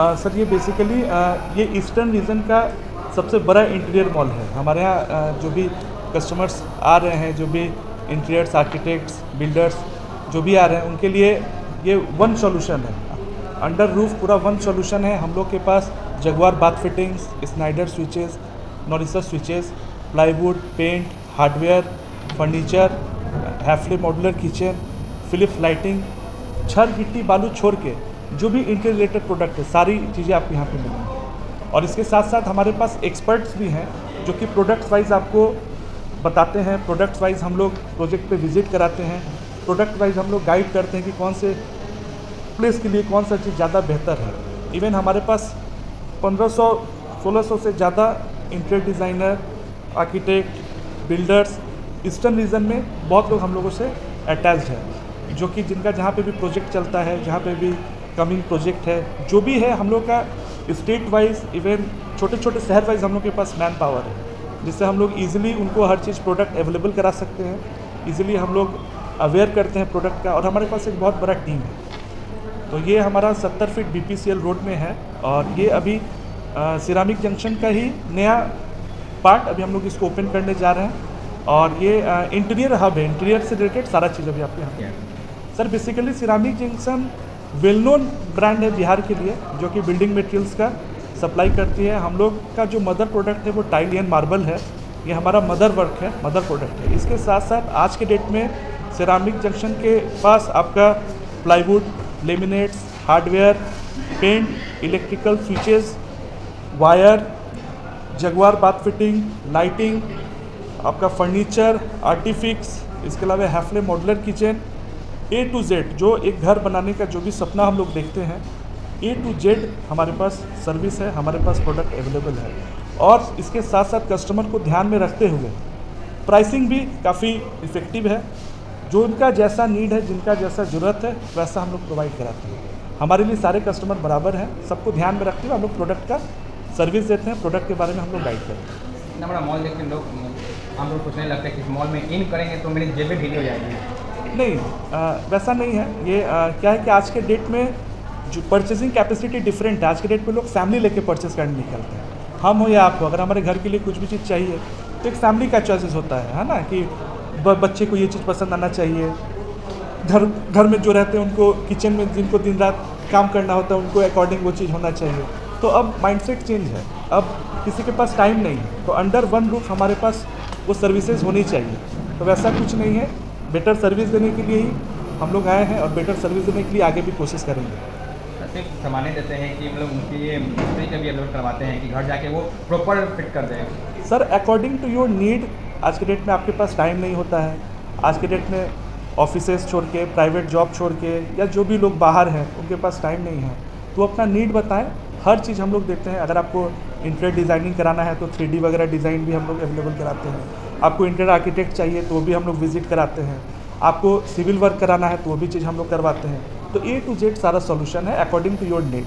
Sir ये basically ये eastern region का सबसे बड़ा इंटीरियर मॉल है। हमारे यहाँ जो भी कस्टमर्स आ रहे हैं, जो भी इंटीरियर्स आर्किटेक्ट्स बिल्डर्स जो भी आ रहे हैं, उनके लिए ये वन सॉल्यूशन है। अंडर रूफ पूरा वन सॉल्यूशन है। हम लोग के पास Jaguar bath fittings, Schneider switches, Norisys switches, plywood, paint, hardware, furniture, Hafele modular kitchen, Philips lighting, छर गिट्टी बालू छोड़ के जो भी इंटीरियर रिलेटेड प्रोडक्ट है, सारी चीज़ें आपको यहाँ पे मिलेंगी। और इसके साथ साथ हमारे पास एक्सपर्ट्स भी हैं जो कि प्रोडक्ट्स वाइज आपको बताते हैं। प्रोडक्ट्स वाइज हम लोग प्रोजेक्ट पे विजिट कराते हैं। प्रोडक्ट वाइज हम लोग गाइड करते हैं कि कौन से प्लेस के लिए कौन सा चीज़ ज़्यादा बेहतर है। इवन हमारे पास 1500-1600 से ज़्यादा interior designer, architect, builders eastern region में बहुत लोग हम लोगों से अटैच्ड है, जो कि जिनका जहाँ पे भी प्रोजेक्ट चलता है, जहाँ पे भी कमिंग प्रोजेक्ट है, जो भी है, हम लोग का स्टेट वाइज इवन छोटे छोटे शहर वाइज हम लोग के पास मैन पावर है, जिससे हम लोग ईजिली उनको हर चीज़ प्रोडक्ट अवेलेबल करा सकते हैं। ईजिली हम लोग अवेयर करते हैं प्रोडक्ट का, और हमारे पास एक बहुत बड़ा टीम है। तो ये हमारा 70 फीट BPCL रोड में है, और ये अभी सिरामिक जंक्शन का ही नया पार्ट अभी हम लोग इसको ओपन करने जा रहे हैं। और ये इंटीरियर हब है, इंटीरियर से रिलेटेड सारा चीज़ अभी आपके यहाँ पे। Sir basically ceramic junction well known brand है बिहार के लिए, जो कि बिल्डिंग मटेरियल्स का सप्लाई करती है। हम लोग का जो मदर प्रोडक्ट है वो टाइल एंड मार्बल है। ये हमारा मदर वर्क है, मदर प्रोडक्ट है। इसके साथ साथ आज के डेट में सिरामिक जंक्शन के पास आपका plywood, laminates, hardware, paint, electrical switches, wire, Jaguar bath fitting, lighting, आपका फर्नीचर, आर्टिफिक्स, इसके अलावा Hafele modular kitchen, A to Z जो एक घर बनाने का जो भी सपना हम लोग देखते हैं, A to Z हमारे पास सर्विस है, हमारे पास प्रोडक्ट अवेलेबल है। और इसके साथ साथ कस्टमर को ध्यान में रखते हुए प्राइसिंग भी काफ़ी इफ़ेक्टिव है। जो उनका जैसा नीड है, जिनका जैसा ज़रूरत है, वैसा हम लोग प्रोवाइड कराते हैं। हमारे लिए सारे कस्टमर बराबर हैं, सबको ध्यान में रखते हुए हम लोग प्रोडक्ट का सर्विस देते हैं, प्रोडक्ट के बारे में हम लोग गाइड करते हैं। इतना बड़ा मॉल देख के हम लोग सोचने लगते हैं कि इस मॉल में इन करेंगे तो मेरी जेबें ढीली हो जाएगी। नहीं, वैसा नहीं है। ये क्या है कि आज के डेट में जो परचेसिंग कैपेसिटी डिफरेंट है। आज के डेट में लोग फैमिली लेके परचेस करने निकलते हैं। हम हो या आप हो, अगर हमारे घर के लिए कुछ भी चीज़ चाहिए तो एक फैमिली का चॉइसेस होता है ना, कि बच्चे को ये चीज़ पसंद आना चाहिए। घर में जो रहते हैं उनको किचन में जिनको दिन रात काम करना होता है, उनको अकॉर्डिंग वो चीज़ होना चाहिए। तो अब माइंडसेट चेंज है, अब किसी के पास टाइम नहीं है, तो अंडर वन रूफ हमारे पास वो सर्विसेज होनी चाहिए। तो वैसा कुछ नहीं है, बेटर सर्विस देने के लिए ही हम लोग आए हैं, और बेटर सर्विस देने के लिए आगे भी कोशिश करेंगे। सिर्फ सामान्य देते हैं कि मतलब उनकी ये मिस्त्री का भी अपलोड करवाते हैं कि घर जाके वो प्रॉपर फिट कर दें। Sir according to your need. आज के डेट में आपके पास टाइम नहीं होता है। आज के डेट में ऑफिसेस छोड़ के, प्राइवेट जॉब छोड़ के, या जो भी लोग बाहर हैं उनके पास टाइम नहीं है, तो अपना नीड बताएं, हर चीज़ हम लोग देते हैं। अगर आपको इंटीरियर डिज़ाइनिंग कराना है तो 3D वगैरह डिज़ाइन भी हम लोग अवेलेबल कराते हैं। आपको इंटीरियर आर्किटेक्ट चाहिए तो वो भी हम लोग विजिट कराते हैं। आपको सिविल वर्क कराना है तो वो भी चीज़ हम लोग करवाते हैं। तो A to Z सारा सॉल्यूशन है अकॉर्डिंग टू योर नीड।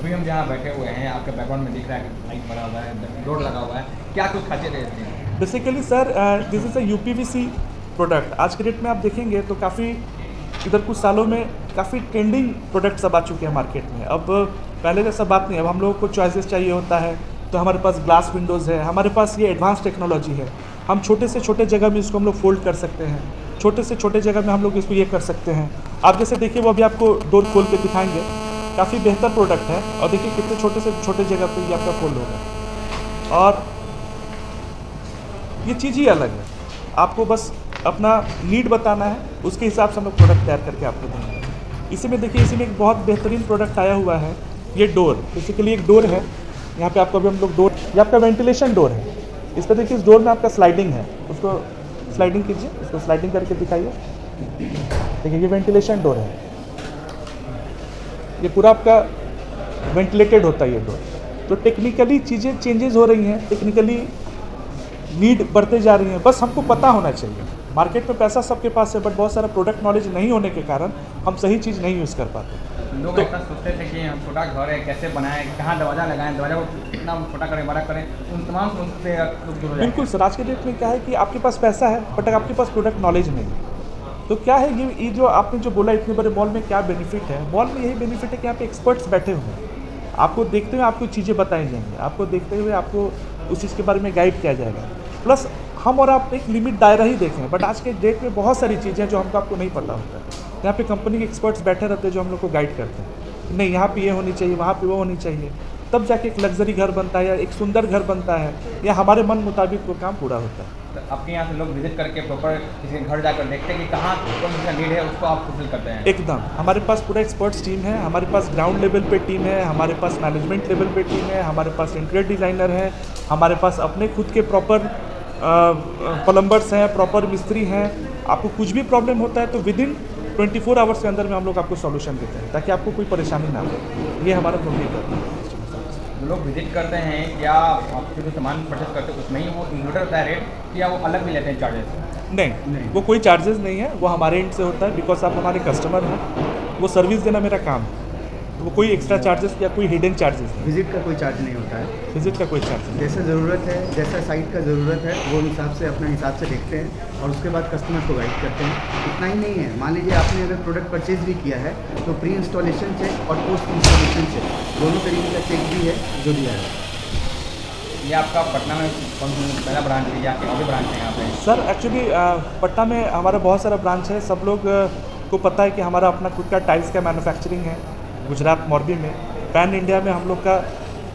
अभी हम जहाँ बैठे हुए हैं, आपके बैकग्राउंड में दिख रहा है कि लाइट बना हुआ है, रोड लगा हुआ है, क्या कुछ खासियत रहती है? Basically sir this is a UPVC product. आज के डेट में आप देखेंगे तो काफ़ी इधर कुछ सालों में काफ़ी ट्रेंडिंग प्रोडक्ट सब आ चुके हैं मार्केट में। अब पहले जैसा बात नहीं है। अब हम लोगों को चॉइसेस चाहिए होता है, तो हमारे पास ग्लास विंडोज़ है, हमारे पास ये एडवांस टेक्नोलॉजी है। हम छोटे से छोटे जगह में इसको हम लोग फोल्ड कर सकते हैं, छोटे से छोटे जगह में हम लोग इसको ये कर सकते हैं। आप जैसे देखिए, वो अभी आपको डोर खोल के दिखाएंगे, काफ़ी बेहतर प्रोडक्ट है। और देखिए कितने छोटे से छोटे जगह पे ये आपका फोल्ड होगा, और ये चीज़ ही अलग है। आपको बस अपना नीड बताना है, उसके हिसाब से हम लोग प्रोडक्ट तैयार करके आपको देंगे। इसी में देखिए, इसी में एक बहुत बेहतरीन प्रोडक्ट आया हुआ है, ये डोर। बेसिकली एक डोर है, यहाँ पे आपको अभी हम लोग डोर, ये आपका वेंटिलेशन डोर है। इस पर देखिए, इस डोर में आपका स्लाइडिंग है, उसको स्लाइडिंग कीजिए, उसको स्लाइडिंग करके दिखाइए। देखिए ये वेंटिलेशन डोर है, ये पूरा आपका वेंटिलेटेड होता है ये डोर। तो टेक्निकली चीज़ें चेंजेस हो रही हैं, टेक्निकली नीड बढ़ते जा रही हैं, बस हमको पता होना चाहिए। मार्केट में पैसा सबके पास है, बट बहुत सारा प्रोडक्ट नॉलेज नहीं होने के कारण हम सही चीज़ नहीं यूज़ कर पाते। लोग ऐसा सोचते थे कि हम छोटा घर है, कैसे बनाएं, कहाँ दरवाज़ा लगाएं, दरवाजा को कितना छोटा करें, बड़ा करें, उन तमाम से लोग दूर हो जाते हैं। बिल्कुल सर, आज के डेट में क्या है कि आपके पास पैसा है, बट आपके पास प्रोडक्ट नॉलेज नहीं है। तो क्या है ये जो आपने जो बोला इतने बड़े मॉल में क्या बेनिफिट है, मॉल में यही बेनिफिट है कि यहाँ पे एक्सपर्ट्स बैठे हुए हैं। आपको देखते हुए आपको चीज़ें बताई जाएंगी, आपको देखते हुए आपको उस चीज़ के बारे में गाइड किया जाएगा। प्लस हम और आप एक लिमिट दायरा ही देखें, बट आज के डेट में बहुत सारी चीज़ें जो हमको आपको नहीं पता होता है। यहाँ पे कंपनी के एक्सपर्ट्स बैठे रहते हैं जो हम लोग को गाइड करते हैं, नहीं यहाँ पे ये होनी चाहिए, वहाँ पे वो होनी चाहिए, तब जाके एक लग्जरी घर बनता है या एक सुंदर घर बनता है या हमारे मन मुताबिक वो काम पूरा होता है। तो आपके यहाँ से लोग विजिट करके प्रॉपर किसी के घर जाकर देखते हैं कि कहाँ कौन सा नीड है, उसको आप फुलफिल करते हैं? एकदम, हमारे पास पूरा एक्सपर्ट्स टीम है, हमारे पास ग्राउंड लेवल पे टीम है, हमारे पास मैनेजमेंट लेवल पे टीम है, हमारे पास इंटीरियर डिज़ाइनर है, हमारे पास अपने खुद के प्रॉपर प्लम्बर्स हैं, प्रॉपर मिस्त्री हैं। आपको कुछ भी प्रॉब्लम होता है तो विदिन 24 आवर्स के अंदर में हम लोग आपको सॉल्यूशन देते हैं ताकि आपको कोई परेशानी ना हो। ये हमारा प्रोग्राम है। जो लोग विजिट करते हैं क्या आपसे जो सामान परचेस करते हैं उसमें ही वो इंक्लूडेड होता है रेट, या वो अलग भी लेते हैं चार्जेस? नहीं, वो कोई चार्जेस नहीं है, वो हमारे एंड से होता है, बिकॉज आप हमारे कस्टमर हैं, वो सर्विस देना मेरा काम है, वो कोई एक्स्ट्रा चार्जेस या कोई हिडन चार्जेस नहीं। विजिट का कोई चार्ज नहीं होता है? विजिट का कोई चार्ज नहीं। जैसा ज़रूरत है, जैसा साइट का ज़रूरत है, वो हिसाब से अपने हिसाब से देखते हैं और उसके बाद कस्टमर को गाइड करते हैं। इतना ही नहीं है, मान लीजिए आपने अगर प्रोडक्ट परचेज भी किया है तो प्री इंस्टॉलेशन चेक और पोस्ट इंस्टॉलेशन चेक दोनों तरीके का चेक भी है जो दिया है। ये आपका पटना में पहला ब्रांच है या और भी ब्रांच है यहाँ पे? सर एक्चुअली पटना में हमारा बहुत सारा ब्रांच है। सब लोग को पता है कि हमारा अपना खुद का टाइल्स का मैन्युफैक्चरिंग है गुजरात मोरबी में। पैन इंडिया में हम लोग का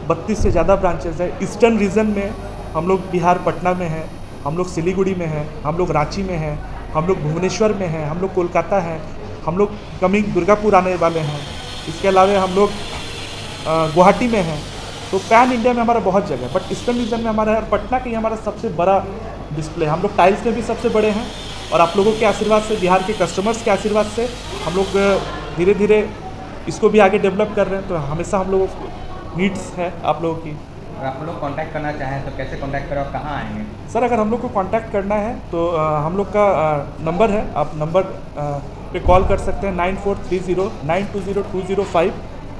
32 से ज़्यादा ब्रांचेस है। ईस्टर्न रीजन में हम लोग बिहार पटना में हैं, हम लोग सिलीगुड़ी में हैं, हम लोग रांची में हैं, हम लोग भुवनेश्वर में हैं, हम लोग कोलकाता हैं, हम लोग कमिंग दुर्गापुर आने वाले हैं। इसके अलावा हम लोग गुवाहाटी में हैं। तो पैन इंडिया में हमारा बहुत जगह है, बट ईस्टर्न रीजन में हमारा है। और पटना का ही हमारा सबसे बड़ा डिस्प्ले। हम लोग टाइल्स में भी सबसे बड़े हैं और आप लोगों के आशीर्वाद से, बिहार के कस्टमर्स के आशीर्वाद से हम लोग धीरे धीरे इसको भी आगे डेवलप कर रहे हैं। तो हमेशा हम लोगों को नीड्स है आप लोगों की। अगर आप लोग कांटेक्ट करना चाहें तो कैसे कांटेक्ट करें और कहाँ आएंगे? सर अगर हम लोग को कांटेक्ट करना है तो हम लोग का नंबर है, आप नंबर पे कॉल कर सकते हैं 9430920205।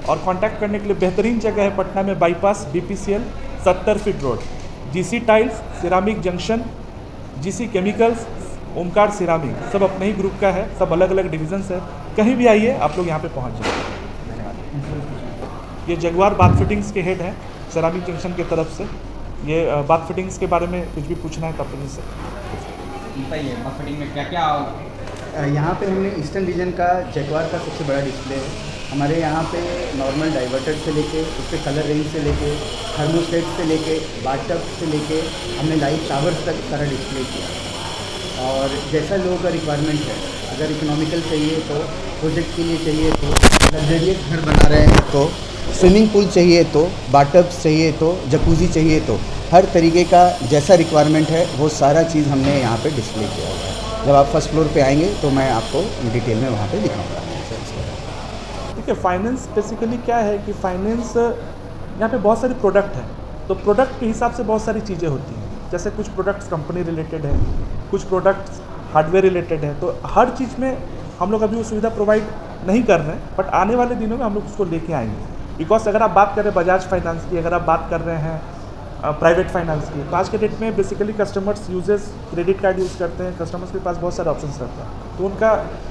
और कांटेक्ट करने के लिए बेहतरीन जगह है पटना में, bypass BPCL 70 feet road, GC tiles, ceramic junction, GC chemicals, Omkar ceramic, सब अपने ही ग्रुप का है, सब अलग अलग डिविजन्स है। कहीं भी आइए आप लोग यहाँ पे पहुँच जाएंगे। ये जगुआर बाथ फिटिंग्स के हेड हैं सिरामिक जंक्शन की तरफ से। ये बाथ फिटिंग्स के बारे में कुछ भी पूछना है तो अपने से बताइए। बाथ फिटिंग में क्या क्या? यहाँ पे हमने ईस्टर्न रीजन का जगुआर का सबसे बड़ा डिस्प्ले है। हमारे यहाँ पे नॉर्मल डाइवर्टर से लेके उसके कलर रेंज से लेके थर्मोस्टेट से लेके बाथटब से लेके हमने लाइट शावर्स तक सारा डिस्प्ले किया। और जैसा लोगों का रिक्वायरमेंट है, अगर इकोनॉमिकल चाहिए तो, प्रोजेक्ट के लिए चाहिए तो, लग्जरियस घर बना रहे हैं तो, स्विमिंग पूल चाहिए तो, बाथटब्स चाहिए तो, जकूज़ी चाहिए तो, हर तरीके का जैसा रिक्वायरमेंट है वो सारा चीज़ हमने यहाँ पे डिस्प्ले किया हुआ है। जब आप फर्स्ट फ्लोर पे आएंगे तो मैं आपको डिटेल में वहाँ पे दिखाऊंगा। देखिए फाइनेंस बेसिकली क्या है कि फाइनेंस यहाँ पे बहुत सारी प्रोडक्ट हैं, तो प्रोडक्ट के हिसाब से बहुत सारी चीज़ें होती हैं। जैसे कुछ प्रोडक्ट्स कंपनी रिलेटेड है, कुछ प्रोडक्ट्स हार्डवेयर रिलेटेड है, तो हर चीज़ में हम लोग अभी वो सुविधा प्रोवाइड नहीं कर रहे हैं, बट आने वाले दिनों में हम लोग उसको लेके आएंगे। बिकॉज अगर आप बात कर रहे हैं बजाज फाइनेंस की, अगर आप बात कर रहे हैं प्राइवेट फाइनेंस की, तो आज के डेट में basically customers uses credit card use करते हैं, कस्टमर्स के पास बहुत सारे ऑप्शंस रहते हैं, तो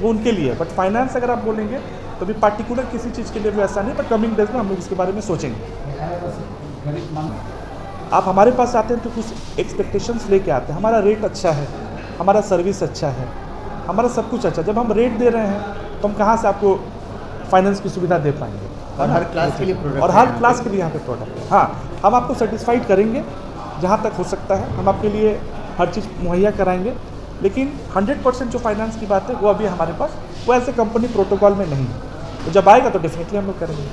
वो उनके लिए। बट फाइनेंस अगर आप बोलेंगे तो भी पार्टिकुलर किसी चीज़ के लिए भी ऐसा नहीं, बट कमिंग डेज में हम लोग इसके बारे में सोचेंगे। आप हमारे पास आते हैं तो कुछ एक्सपेक्टेशंस लेके आते हैं। हमारा रेट अच्छा है, हमारा सर्विस अच्छा है, हमारा सब कुछ अच्छा। जब हम रेट दे रहे हैं तो हम कहाँ से आपको फाइनेंस की सुविधा दे पाएंगे? और हर क्लास के लिए प्रोडक्ट, और हर क्लास के लिए यहाँ पे प्रोडक्ट है। हाँ, हम आपको सेटिस्फाइड करेंगे जहाँ तक हो सकता है, हम आपके लिए हर चीज़ मुहैया कराएंगे। लेकिन 100% जो फाइनेंस की बात है वो अभी हमारे पास वो ऐसे कंपनी प्रोटोकॉल में नहीं है। तो जब आएगा तो डेफिनेटली हम लोग करेंगे।